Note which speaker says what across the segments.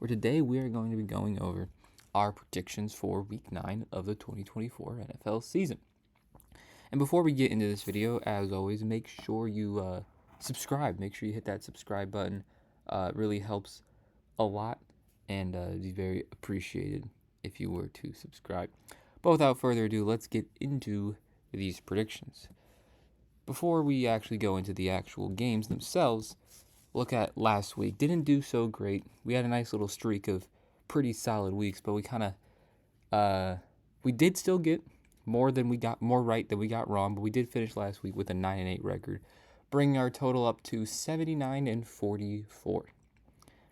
Speaker 1: where today we are going to be going over our predictions for Week 9 of the 2024 NFL season. And before we get into this video, as always, make sure you subscribe. Make sure you hit that subscribe button. It really helps a lot, and it'd be very appreciated if you were to subscribe. But without further ado, let's get into these predictions. Before we actually go into the actual games themselves, look at last week. Didn't do so great. We had a nice little streak of pretty solid weeks, but we did still get more right than we got wrong, but we did finish last week with a 9-8 record, bringing our total up to 79-44.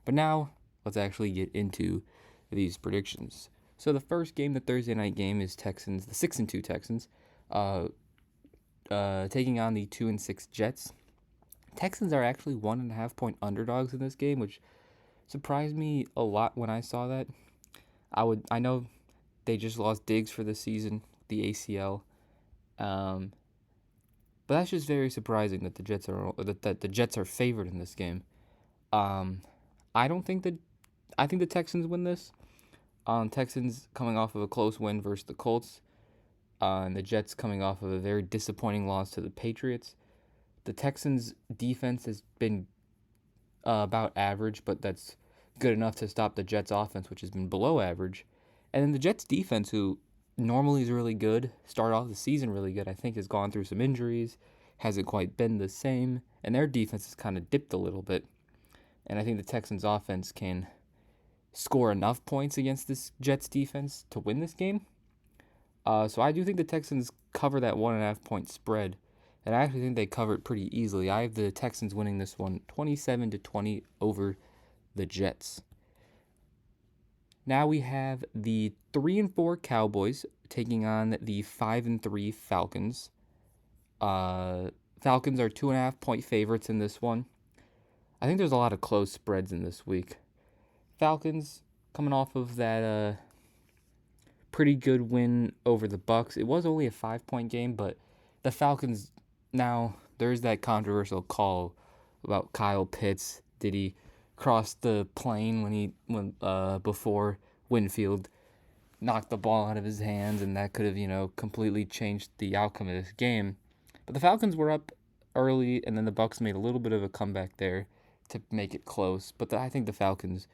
Speaker 1: But now let's actually get into these predictions. So the first game, the Thursday night game, is Texans, the 6-2 Texans, taking on the 2-6 Jets. Texans are actually 1.5-point underdogs in this game, which surprised me a lot when I saw that. I know they just lost Diggs for the season, the ACL, but that's just very surprising that the Jets are favored in this game. I think the Texans win this. Texans coming off of a close win versus the Colts, and the Jets coming off of a very disappointing loss to the Patriots. The Texans' defense has been about average, but that's good enough to stop the Jets' offense, which has been below average. And then the Jets' defense, who normally is really good, started off the season really good, I think has gone through some injuries, hasn't quite been the same, and their defense has kind of dipped a little bit. And I think the Texans' offense can score enough points against this Jets' defense to win this game. So I do think the Texans cover that 1.5-point spread. And I actually think they cover it pretty easily. I have the Texans winning this one 27-20 over the Jets. Now we have the 3-4 Cowboys taking on the 5-3 Falcons. Falcons are 2.5-point favorites in this one. I think there's a lot of close spreads in this week. Falcons coming off of that pretty good win over the Bucs. It was only a 5-point game, but the Falcons, now there's that controversial call about Kyle Pitts. Did he cross the plane before Winfield knocked the ball out of his hands, and that could have completely changed the outcome of this game. But the Falcons were up early, and then the Bucs made a little bit of a comeback there to make it close. But I think the Falcons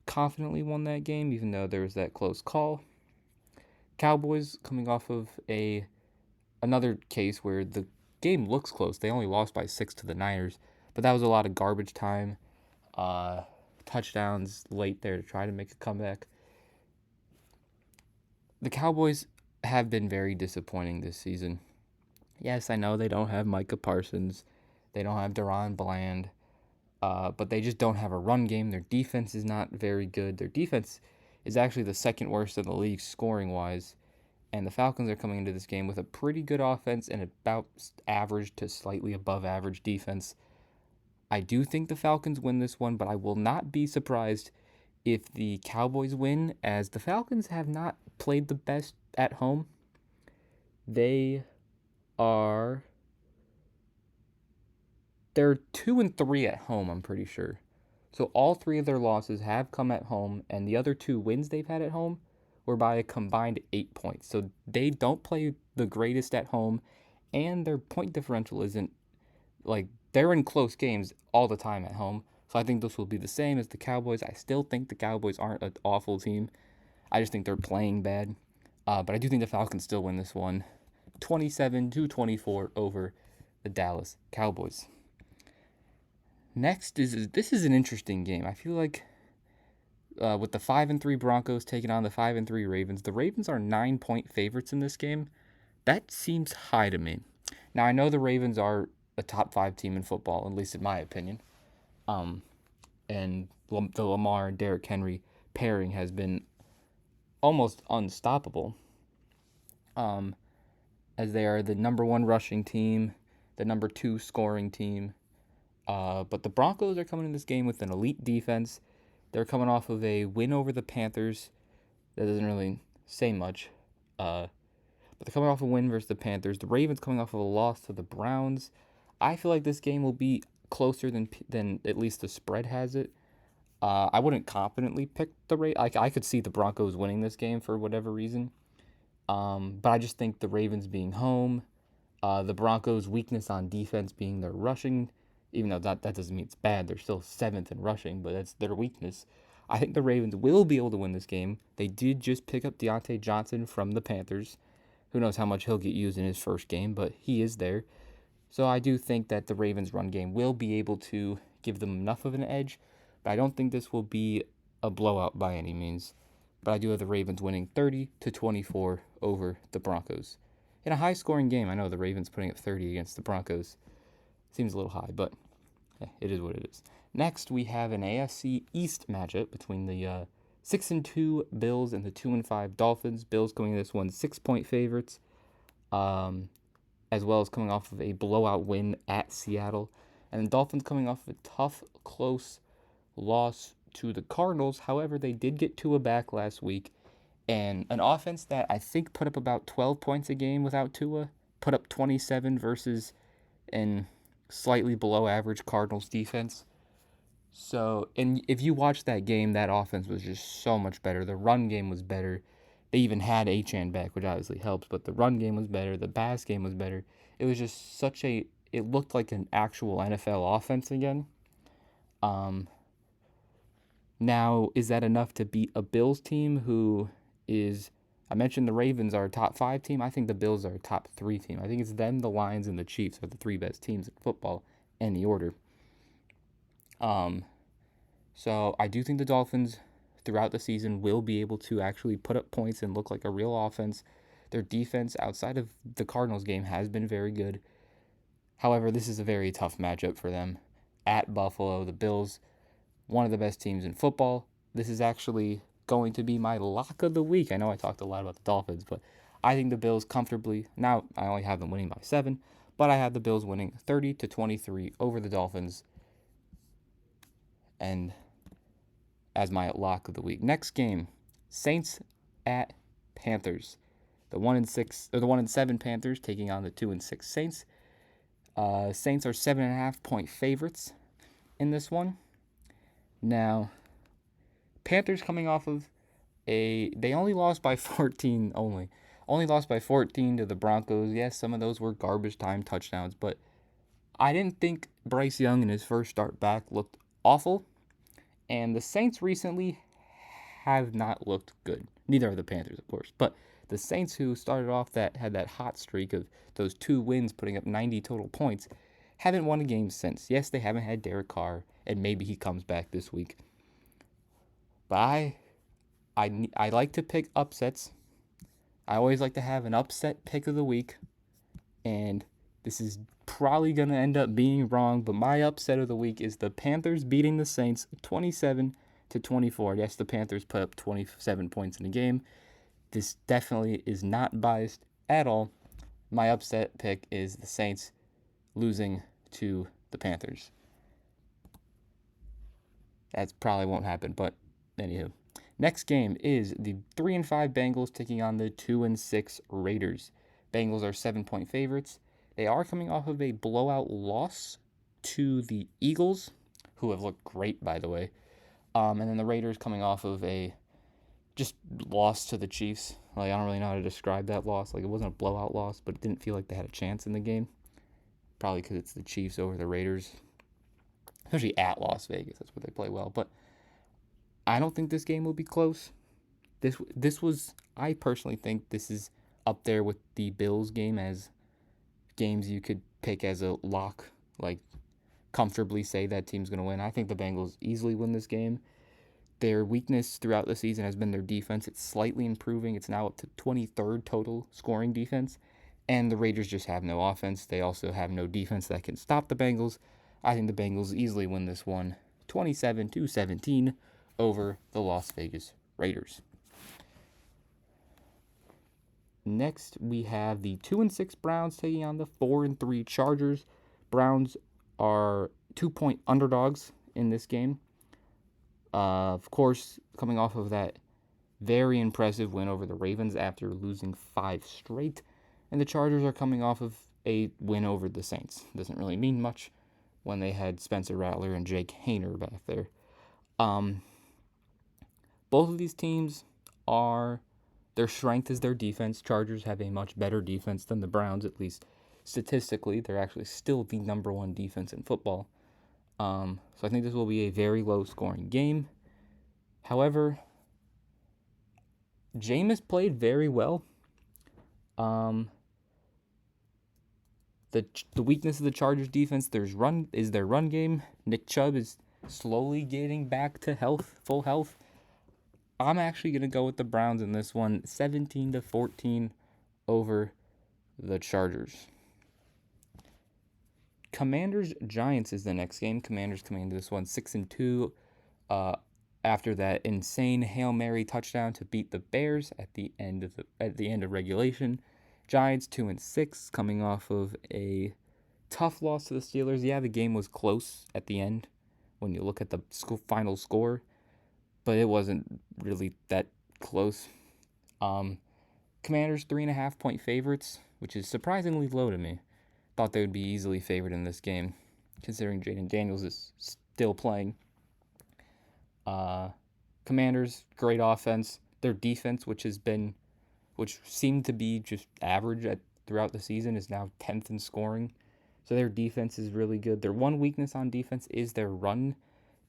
Speaker 1: confidently won that game, even though there was that close call. Cowboys coming off of another case where the game looks close. They only lost by 6 to the Niners, but that was a lot of garbage time, touchdowns late there to try to make a comeback. The Cowboys have been very disappointing this season. Yes, I know they don't have Micah Parsons, they don't have Deron Bland, but they just don't have a run game. Their defense is not very good. Their defense is actually the second worst in the league scoring-wise. And the Falcons are coming into this game with a pretty good offense and about average to slightly above average defense. I do think the Falcons win this one, but I will not be surprised if the Cowboys win, as the Falcons have not played the best at home. They're 2-3 at home, I'm pretty sure. So all 3 of their losses have come at home, and the other 2 wins they've had at home were by a combined 8 points. So they don't play the greatest at home, and their point differential isn't, they're in close games all the time at home. So I think this will be the same as the Cowboys. I still think the Cowboys aren't an awful team. I just think they're playing bad. But I do think the Falcons still win this one 27-24 over the Dallas Cowboys. Next this is an interesting game. I feel like with the 5-3 Broncos taking on the 5-3 Ravens, the Ravens are 9-point favorites in this game. That seems high to me. Now I know the Ravens are a top 5 team in football, at least in my opinion. And the Lamar and Derrick Henry pairing has been almost unstoppable. As they are the number 1 rushing team, the number 2 scoring team. But the Broncos are coming in this game with an elite defense. They're coming off of a win over the Panthers. That doesn't really say much. But they're coming off a win versus the Panthers. The Ravens coming off of a loss to the Browns. I feel like this game will be closer than at least the spread has it. I wouldn't confidently pick the I could see the Broncos winning this game for whatever reason. But I just think the Ravens being home, the Broncos' weakness on defense being their rushing, even though that doesn't mean it's bad. They're still seventh in rushing, but that's their weakness. I think the Ravens will be able to win this game. They did just pick up Deontay Johnson from the Panthers. Who knows how much he'll get used in his first game, but he is there. So I do think that the Ravens' run game will be able to give them enough of an edge, but I don't think this will be a blowout by any means. But I do have the Ravens winning 30-24 over the Broncos. In a high-scoring game, I know the Ravens putting up 30 against the Broncos seems a little high, but it is what it is. Next, we have an AFC East matchup between the 6-2 Bills and the 2-5 Dolphins. Bills coming in this one 6-point favorites. As well as coming off of a blowout win at Seattle. And the Dolphins coming off of a tough, close loss to the Cardinals. However, they did get Tua back last week. And an offense that I think put up about 12 points a game without Tua, put up 27 versus an slightly below average Cardinals defense. So, and if you watch that game, that offense was just so much better. The run game was better. They even had Achane back, which obviously helps, but the run game was better. The pass game was better. It was just it looked like an actual NFL offense again. Now, is that enough to beat a Bills team who is, I mentioned the Ravens are a top 5 team. I think the Bills are a top 3 team. I think it's them, the Lions, and the Chiefs are the 3 best teams in football in the order. So I do think the Dolphins throughout the season will be able to actually put up points and look like a real offense. Their defense outside of the Cardinals game has been very good. However, this is a very tough matchup for them. At Buffalo, the Bills, one of the best teams in football. This is actually going to be my lock of the week. I know I talked a lot about the Dolphins, but I think the Bills comfortably, now I only have them winning by 7, but I have the Bills winning 30-23 over the Dolphins. And as my lock of the week. Next game, Saints at Panthers. The 1-7 Panthers taking on the 2-6 Saints. Saints are 7.5-point favorites in this one. Now, Panthers coming off of they only lost by 14 only. Only lost by 14 to the Broncos. Yes, some of those were garbage time touchdowns, but I didn't think Bryce Young in his first start back looked awful. And the Saints recently have not looked good. Neither are the Panthers, of course. But the Saints, who started off had that hot streak of those 2 wins, putting up 90 total points, haven't won a game since. Yes, they haven't had Derek Carr, and maybe he comes back this week. But I like to pick upsets. I always like to have an upset pick of the week. And this is probably going to end up being wrong, but my upset of the week is the Panthers beating the Saints 27-24. Yes, the Panthers put up 27 points in a game. This definitely is not biased at all. My upset pick is the Saints losing to the Panthers. That probably won't happen, but anywho. Next game is the 3-5 Bengals taking on the 2-6 Raiders. Bengals are 7-point favorites. They are coming off of a blowout loss to the Eagles, who have looked great, by the way. And then the Raiders coming off of a just loss to the Chiefs. Like, I don't really know how to describe that loss. Like, it wasn't a blowout loss, but it didn't feel like they had a chance in the game. Probably because it's the Chiefs over the Raiders. Especially at Las Vegas. That's where they play well. But I don't think this game will be close. I personally think this is up there with the Bills game as games you could pick as a lock, like comfortably say that team's going to win. I think the Bengals easily win this game. Their weakness throughout the season has been their defense. It's slightly improving. It's now up to 23rd total scoring defense. And the Raiders just have no offense. They also have no defense that can stop the Bengals. I think the Bengals easily win this one 27-17 over the Las Vegas Raiders. Next, we have the 2-6 Browns taking on the 4-3 Chargers. Browns are 2-point underdogs in this game. Of course, coming off of that very impressive win over the Ravens after losing 5 straight. And the Chargers are coming off of a win over the Saints. Doesn't really mean much when they had Spencer Rattler and Jake Haener back there. Um, both of these teams are their strength is their defense. Chargers have a much better defense than the Browns, at least statistically. They're actually still the number one defense in football. So I think this will be a very low scoring game. However, Jameis played very well. Um, the weakness of the Chargers defense is their run game. Nick Chubb is slowly getting back to full health. I'm actually gonna go with the Browns in this one, 17-14 over the Chargers. Commanders Giants is the next game. Commanders coming into this one 6-2. After that insane Hail Mary touchdown to beat the Bears at the end of regulation. Giants 2-6, coming off of a tough loss to the Steelers. Yeah, the game was close at the end when you look at the final score, but it wasn't really that close. Commanders 3.5-point favorites, which is surprisingly low to me. Thought they would be easily favored in this game, considering Jaden Daniels is still playing. Commanders, great offense. Their defense, which seemed to be just average throughout the season, is now 10th in scoring. So their defense is really good. Their one weakness on defense is their run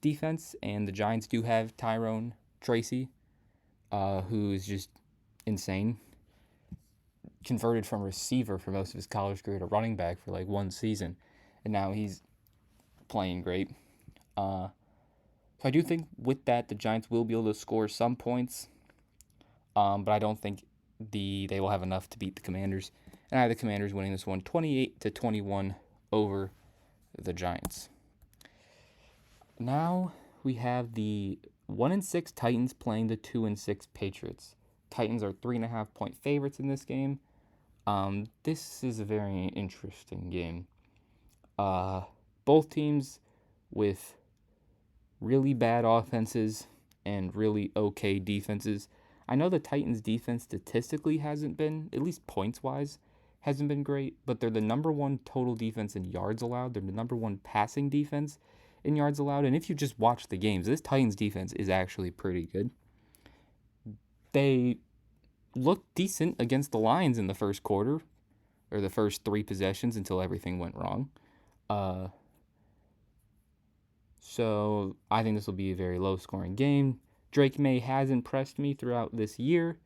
Speaker 1: defense, and the Giants do have Tyrone Tracy, who is just insane. Converted from receiver for most of his college career to running back for like one season, and now he's playing great. So I do think with that the Giants will be able to score some points, but I don't think they will have enough to beat the Commanders. And I have the Commanders winning this one 28-21 over the Giants. Now we have the 1-6 Titans playing the 2-6 Patriots. Titans are 3.5-point favorites in this game. This is a very interesting game. Both teams with really bad offenses and really okay defenses. I know the Titans' defense statistically hasn't been, at least points-wise, hasn't been great, but they're the number one total defense in yards allowed. They're the number one passing defense in yards allowed. And if you just watch the games, this Titans defense is actually pretty good. They looked decent against the Lions in the first quarter, or the first 3 possessions until everything went wrong. So I think this will be a very low-scoring game. Drake May has impressed me throughout this year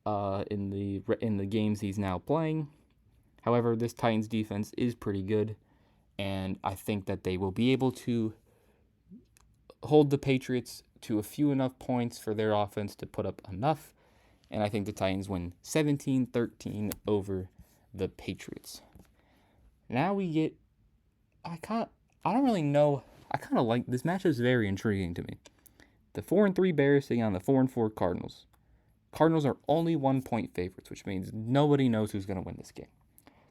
Speaker 1: in the games he's now playing. However, this Titans defense is pretty good, and I think that they will be able to hold the Patriots to a few enough points for their offense to put up enough. And I think the Titans win 17-13 over the Patriots. Now we get, I don't really know. I kind of like this matchup. Is very intriguing to me. The 4-3 Bears taking on the 4-4 Cardinals. Cardinals are only 1-point favorites, which means nobody knows who's going to win this game.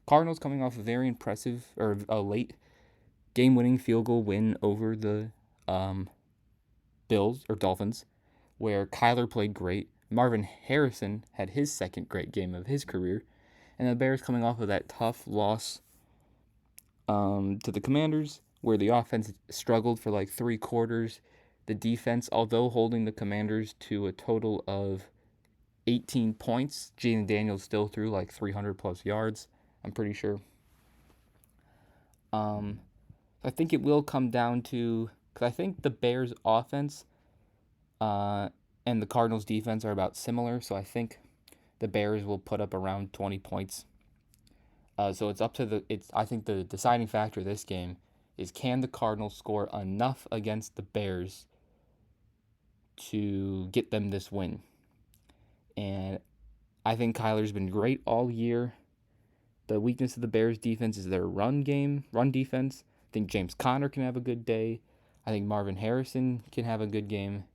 Speaker 1: Cardinals coming off a very impressive, or a late game-winning field goal win over the Dolphins, where Kyler played great. Marvin Harrison had his second great game of his career, and the Bears coming off of that tough loss to the Commanders, where the offense struggled for like 3 quarters. The defense, although holding the Commanders to a total of 18 points, Jaden Daniels still threw like 300-plus yards, I'm pretty sure. I think it will come down to, because I think the Bears' offense and the Cardinals' defense are about similar, so I think the Bears will put up around 20 points. So it's up to I think the deciding factor of this game is, can the Cardinals score enough against the Bears to get them this win? And I think Kyler's been great all year. The weakness of the Bears defense is their run defense. I think James Conner can have a good day. I think Marvin Harrison can have a good game.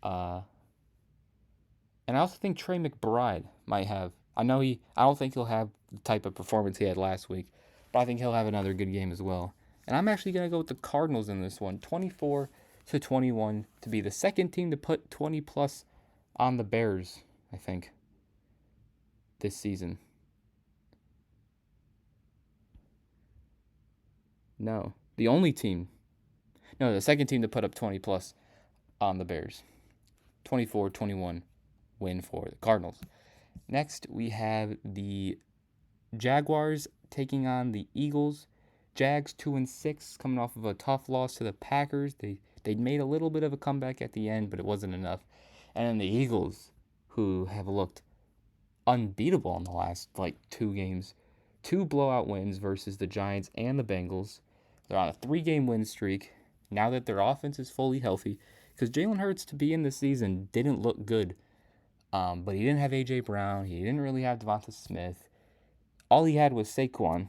Speaker 1: And I also think Trey McBride might have. I don't think he'll have the type of performance he had last week, but I think he'll have another good game as well. And I'm actually going to go with the Cardinals in this one, 24-21, to be the second team to put 20-plus on the Bears, I think, this season. No, the only team. No, the second team to put up 20-plus on the Bears. 24-21 win for the Cardinals. Next, we have the Jaguars taking on the Eagles. Jags 2-6, coming off of a tough loss to the Packers. They made a little bit of a comeback at the end, but it wasn't enough. And then the Eagles, who have looked unbeatable in the last two games, 2 blowout wins versus the Giants and the Bengals. They're on a 3-game win streak now that their offense is fully healthy. Because Jalen Hurts, to be in this season, didn't look good. But he didn't have A.J. Brown. He didn't really have Devonta Smith. All he had was Saquon.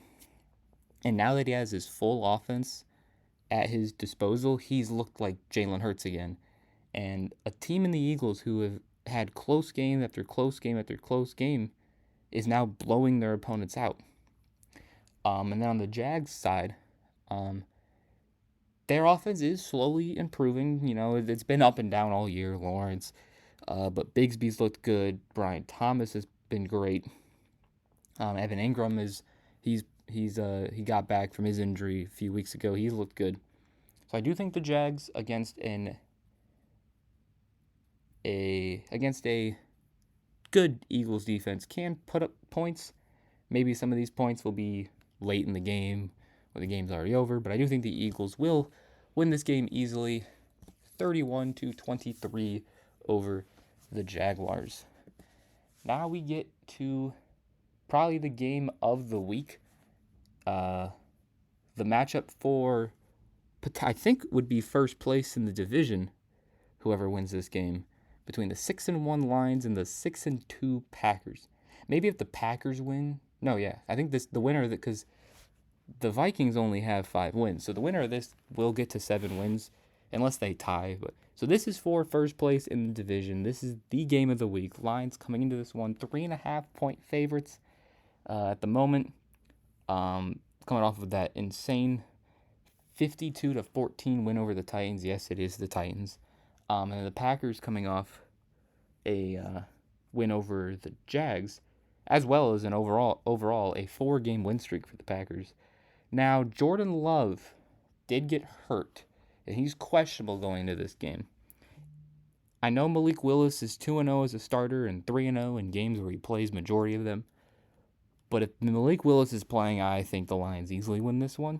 Speaker 1: And now that he has his full offense at his disposal, he's looked like Jalen Hurts again. And a team in the Eagles who have had close game after close game after close game is now blowing their opponents out. And then on the Jags side, their offense is slowly improving. You know, it's been up and down all year, Lawrence. But Bigsby's looked good. Brian Thomas has been great. Evan Ingram he got back from his injury a few weeks ago. He's looked good. So I do think the Jags against a good Eagles defense can put up points. Maybe some of these points will be late in the game when the game's already over, but I do think the Eagles will win this game easily, 31-23 over the Jaguars. Now we get to probably the game of the week. The matchup for, I think, would be first place in the division, whoever wins this game, between the 6-1 Lions and the 6-2 Packers. Maybe if the Packers win. No, yeah. I think the winner of it, because the Vikings only have 5 wins. So the winner of this will get to 7 wins unless they tie. So this is for first place in the division. This is the game of the week. Lions coming into this one 3.5-point favorites at the moment. Coming off of that insane 52-14 win over the Titans. Yes, it is the Titans. And the Packers coming off a win over the Jags, as well as an overall a 4-game win streak for the Packers. Now, Jordan Love did get hurt, and he's questionable going into this game. I know Malik Willis is 2-0 as a starter and 3-0 in games where he plays majority of them. But if Malik Willis is playing, I think the Lions easily win this one.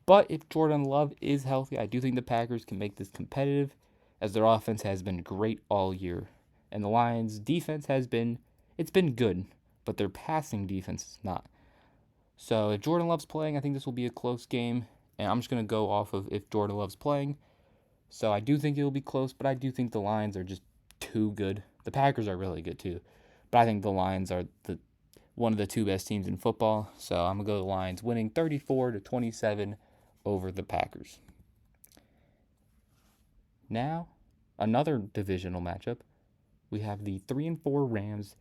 Speaker 1: But if Jordan Love is healthy, I do think the Packers can make this competitive, as their offense has been great all year. And the Lions' defense it's been good, but their passing defense is not. So if Jordan Love's playing, I think this will be a close game. And I'm just going to go off of if Jordan Love's playing. So I do think it will be close, but I do think the Lions are just too good. The Packers are really good too. But I think the Lions are one of the 2 best teams in football. So I'm going to go the Lions winning 34-27 over the Packers. Now, another divisional matchup. We have the 3-4 Rams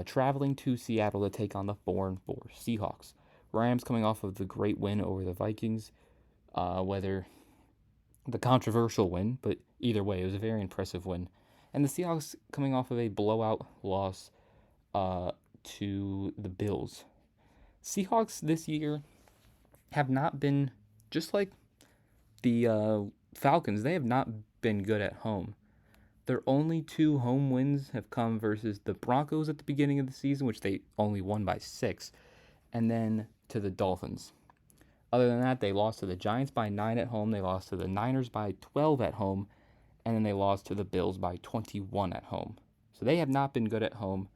Speaker 1: traveling to Seattle to take on the 4-4 Seahawks. Rams coming off of the great win over the Vikings, whether the controversial win, but either way, it was a very impressive win. And the Seahawks coming off of a blowout loss to the Bills. Seahawks this year have not been, just like the Falcons, they have not been good at home. Their only 2 home wins have come versus the Broncos at the beginning of the season, which they only won by 6, and then to the Dolphins. Other than that, they lost to the Giants by 9 at home, they lost to the Niners by 12 at home, and then they lost to the Bills by 21 at home. So they have not been good at home.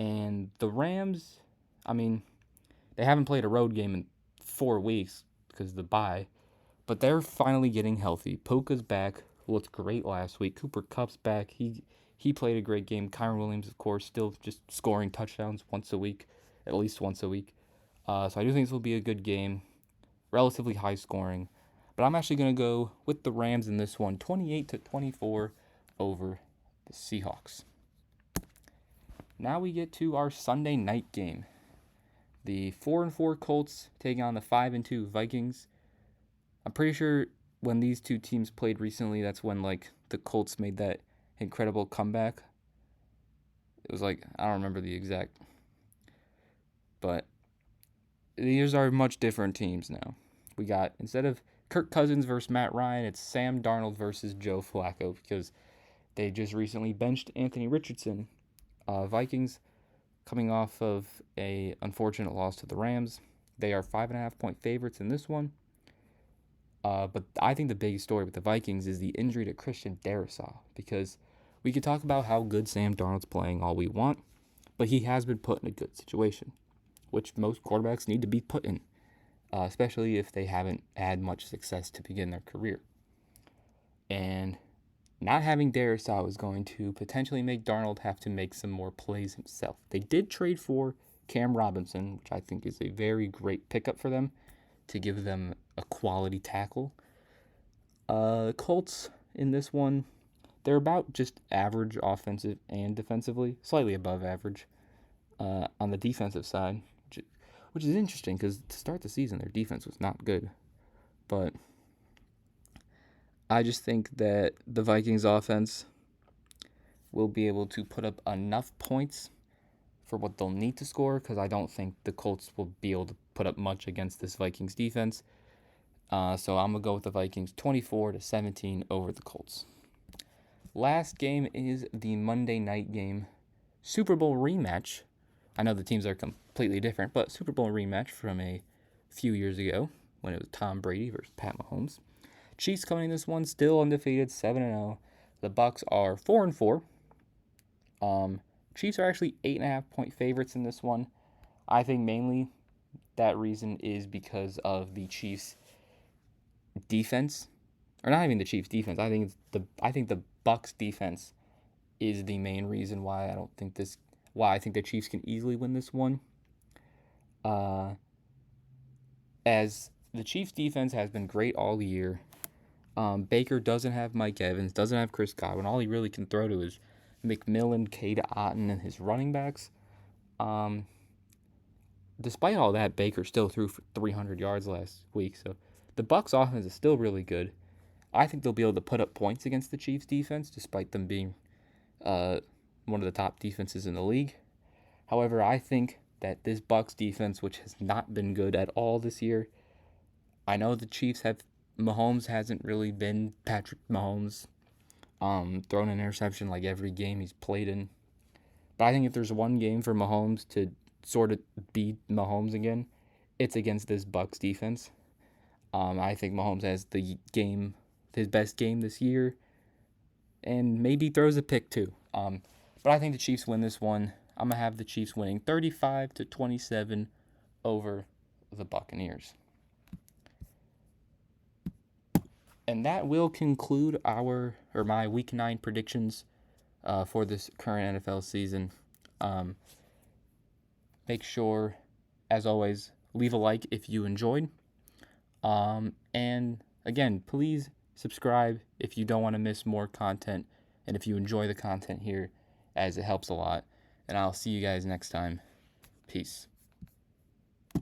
Speaker 1: And the Rams, they haven't played a road game in 4 weeks because of the bye, but they're finally getting healthy. Puka's back, looked great last week. Cooper Kupp's back. He played a great game. Kyren Williams, of course, still just scoring touchdowns at least once a week. So I do think this will be a good game, relatively high scoring. But I'm actually going to go with the Rams in this one, 28-24 over the Seahawks. Now we get to our Sunday night game. The 4-4 Colts taking on the 5-2 Vikings. I'm pretty sure when these 2 teams played recently, that's when the Colts made that incredible comeback. It was I don't remember the exact, but these are much different teams now. We got, instead of Kirk Cousins versus Matt Ryan. It's Sam Darnold versus Joe Flacco because they just recently benched Anthony Richardson. Vikings coming off of a unfortunate loss to the Rams. They are 5.5-point favorites in this one. But I think the biggest story with the Vikings is the injury to Christian Darrisaw, because we could talk about how good Sam Darnold's playing all we want, but he has been put in a good situation, which most quarterbacks need to be put in, especially if they haven't had much success to begin their career. And not having Darrisaw is going to potentially make Darnold have to make some more plays himself. They did trade for Cam Robinson, which I think is a very great pickup for them to give them a quality tackle. Colts in this one, they're about just average offensive and defensively, slightly above average on the defensive side, which is interesting because to start the season, their defense was not good. But I just think that the Vikings offense will be able to put up enough points for what they'll need to score, because I don't think the Colts will be able to put up much against this Vikings defense. So I'm going to go with the Vikings 24-17 over the Colts. Last game is the Monday night game, Super Bowl rematch. I know the teams are completely different, but Super Bowl rematch from a few years ago when it was Tom Brady versus Pat Mahomes. Chiefs coming in this one, still undefeated, 7-0. The Bucs are 4-4. Chiefs are actually 8.5-point favorites in this one. I think mainly that reason is because of the Chiefs' defense, or not even the Chiefs' defense. I think the Bucs' defense is the main reason why I think the Chiefs can easily win this one. As the Chiefs' defense has been great all year. Baker doesn't have Mike Evans, doesn't have Chris Godwin. All he really can throw to is McMillan, Cade Otton, and his running backs. Despite all that, Baker still threw for 300 yards last week. So the Bucs offense is still really good. I think they'll be able to put up points against the Chiefs defense, despite them being one of the top defenses in the league. However, I think that this Bucs defense, which has not been good at all this year, I know the Chiefs Mahomes hasn't really been Patrick Mahomes, thrown an interception like every game he's played in. But I think if there's one game for Mahomes to sort of beat Mahomes again, it's against this Bucs defense. I think Mahomes has his best game this year, and maybe throws a pick too. But I think the Chiefs win this one. I'm going to have the Chiefs winning 35-27 over the Buccaneers. And that will conclude my Week 9 predictions for this current NFL season. Make sure, as always, leave a like if you enjoyed. And again, please subscribe if you don't want to miss more content, and if you enjoy the content here, as it helps a lot. And I'll see you guys next time. Peace.